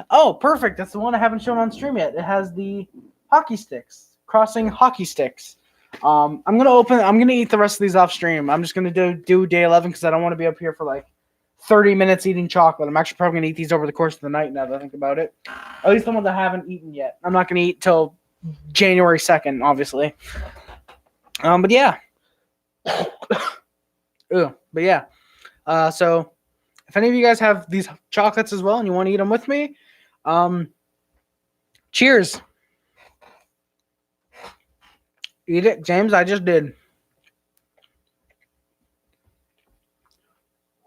Oh, perfect. That's the one I haven't shown on stream yet. It has the hockey sticks, crossing hockey sticks. I'm gonna eat the rest of these off stream. I'm just gonna do day 11 because I don't want to be up here for like 30 minutes eating chocolate. I'm actually probably going to eat these over the course of the night now that I think about it. At least the ones I haven't eaten yet. I'm not going to eat till January 2nd, obviously. But yeah. Ooh, but yeah. So if any of you guys have these chocolates as well and you want to eat them with me, cheers. Eat it, James. I just did.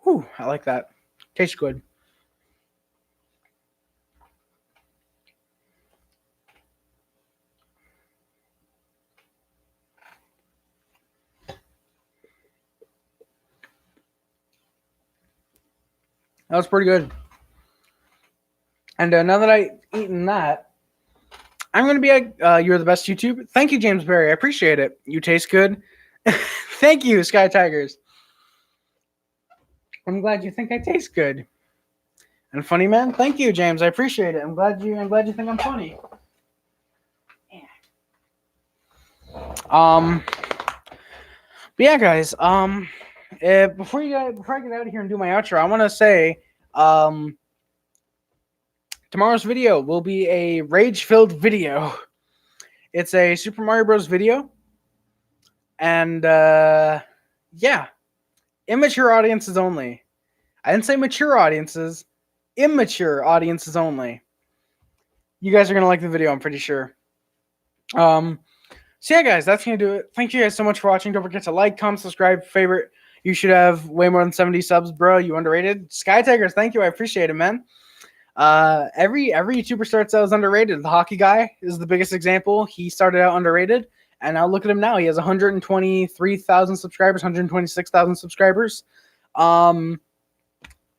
Whew, I like that. Tastes good. That was pretty good. And now that I've eaten that, I'm going to be You're the Best YouTube. Thank you, James Berry. I appreciate it. You taste good. Thank you, Sky Tigers. I'm glad you think I taste good. And funny, man. Thank you, James. I appreciate it. I'm glad you think I'm funny. But yeah, guys. Before I get out of here and do my outro, I want to say, tomorrow's video will be a rage-filled video. It's a Super Mario Bros. Video, and yeah, immature audiences only. I didn't say mature audiences. Immature audiences only. You guys are gonna like the video, I'm pretty sure. So yeah, guys, that's gonna do it. Thank you guys so much for watching. Don't forget to like, comment, subscribe, favorite. You should have way more than 70 subs, bro. You underrated. Sky Tigers, thank you. I appreciate it, man. Every YouTuber starts out as underrated. The hockey guy is the biggest example. He started out underrated, and now look at him now. He has 123,000 subscribers, 126,000 subscribers. Who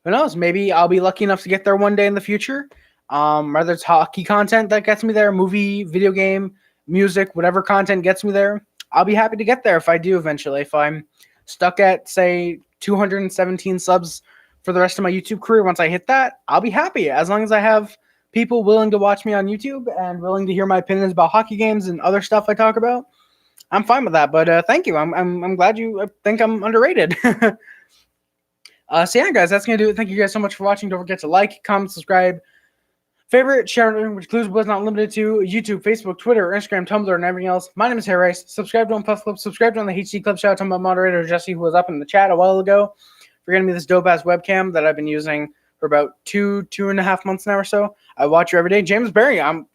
knows? Maybe I'll be lucky enough to get there one day in the future. Whether it's hockey content that gets me there, movie, video game, music, whatever content gets me there, I'll be happy to get there if I do eventually. If I'm stuck at, say, 217 subs for the rest of my YouTube career, once I hit that, I'll be happy. As long as I have people willing to watch me on YouTube and willing to hear my opinions about hockey games and other stuff I talk about, I'm fine with that. But thank you. I'm glad you think I'm underrated. So yeah, guys, that's gonna do it. Thank you guys so much for watching. Don't forget to like, comment, subscribe, favorite, share, which includes but not limited to YouTube, Facebook, Twitter, Instagram, Tumblr, and everything else. My name is Harry Rice. Subscribe to on Puff Club. Subscribe to on the HC Club. Shout out to my moderator Jesse, who was up in the chat a while ago, for getting me this dope ass webcam that I've been using for about two and a half months now or so. I watch you every day. James Barry, I'm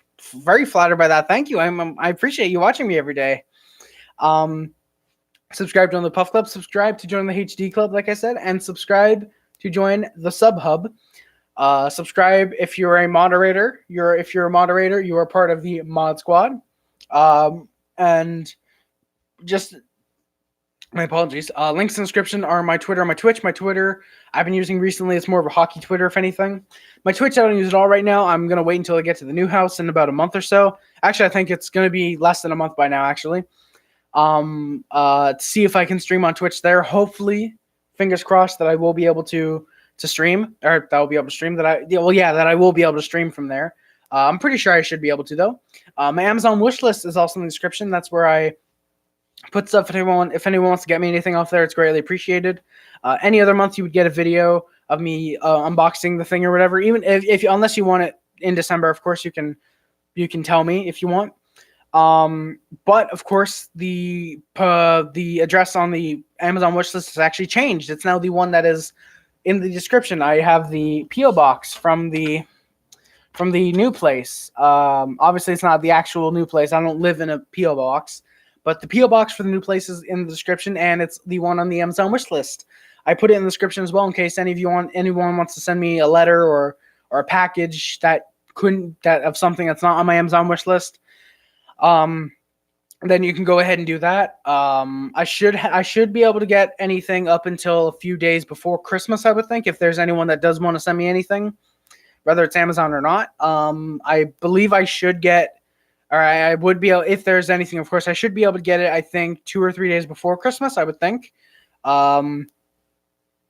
very flattered by that. Thank you. I appreciate you watching me every day. Subscribe to join the Puff Club. Subscribe to join the HD Club, like I said, and subscribe to join the Sub Hub. Subscribe if you're a moderator. If you're a moderator, you are part of the Mod Squad. And just my apologies. Links in the description are my Twitter, my Twitch. My Twitter I've been using recently. It's more of a hockey Twitter, if anything. My Twitch, I don't use it all right now. I'm gonna wait until I get to the new house in about a month or so. Actually, I think it's gonna be less than a month by now. Actually. To see if I can stream on Twitch there. Hopefully, fingers crossed that I will be able to stream, or that I'll be able to stream. That I will be able to stream from there. I'm pretty sure I should be able to though. My Amazon wish list is also in the description. That's where I put stuff. If anyone wants to get me anything off there, it's greatly appreciated. Any other month you would get a video of me unboxing the thing or whatever. Even if unless you want it in December, of course you can tell me if you want. But of course the address on the Amazon wish list has actually changed. It's now the one that is in the description. I have the PO box from the new place. Obviously it's not the actual new place. I don't live in a PO box, but the PO box for the new place is in the description, and it's the one on the Amazon wish list. I put it in the description as well in case anyone wants to send me a letter or a package that of something that's not on my Amazon wish list. Then you can go ahead and do that. I should be able to get anything up until a few days before Christmas, I would think, if there's anyone that does want to send me anything, whether it's Amazon or not. I believe I should get, or I would be able, if there's anything, of course, I should be able to get it, I think, 2 or 3 days before Christmas, I would think.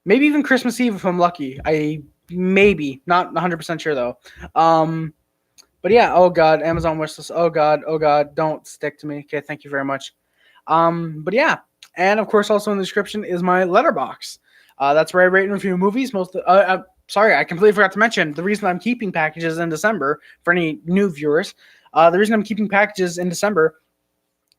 Maybe even Christmas Eve if I'm lucky. Maybe, not 100% sure though. But yeah, oh god, Amazon wishlist. Oh god, don't stick to me. Okay, thank you very much. But yeah, and of course, also in the description is my letterbox. That's where I rate and review movies. Sorry, I completely forgot to mention the reason I'm keeping packages in December for any new viewers. The reason I'm keeping packages in December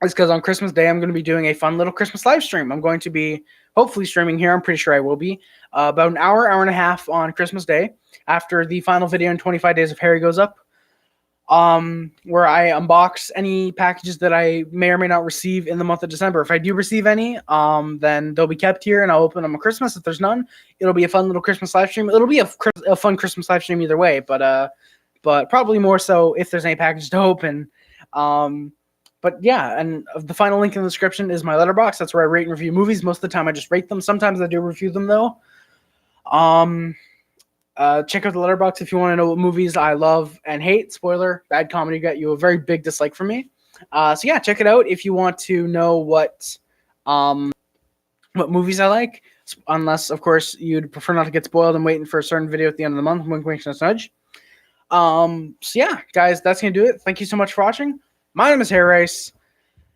is because on Christmas Day I'm going to be doing a fun little Christmas live stream. I'm going to be hopefully streaming here. I'm pretty sure I will be about an hour and a half on Christmas Day after the final video in 25 Days of Harry goes up. Where I unbox any packages that I may or may not receive in the month of December. If I do receive any, then they'll be kept here and I'll open them on Christmas. If there's none, it'll be a fun little Christmas live stream. It'll be a fun Christmas live stream either way, but probably more so if there's any package to open. But yeah, and the final link in the description is my letterbox. That's where I rate and review movies. Most of the time I just rate them. Sometimes I do review them though. Check out the letterbox if you want to know what movies I love and hate. Spoiler, Bad Comedy got you a very big dislike from me. So yeah, check it out if you want to know what movies I like. Unless, of course, you'd prefer not to get spoiled and waiting for a certain video at the end of the month. Wink, wink, nudge, nudge. So yeah, guys, that's gonna do it. Thank you so much for watching. My name is Harry Rice,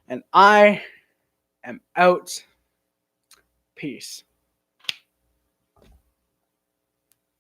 and I am out. Peace.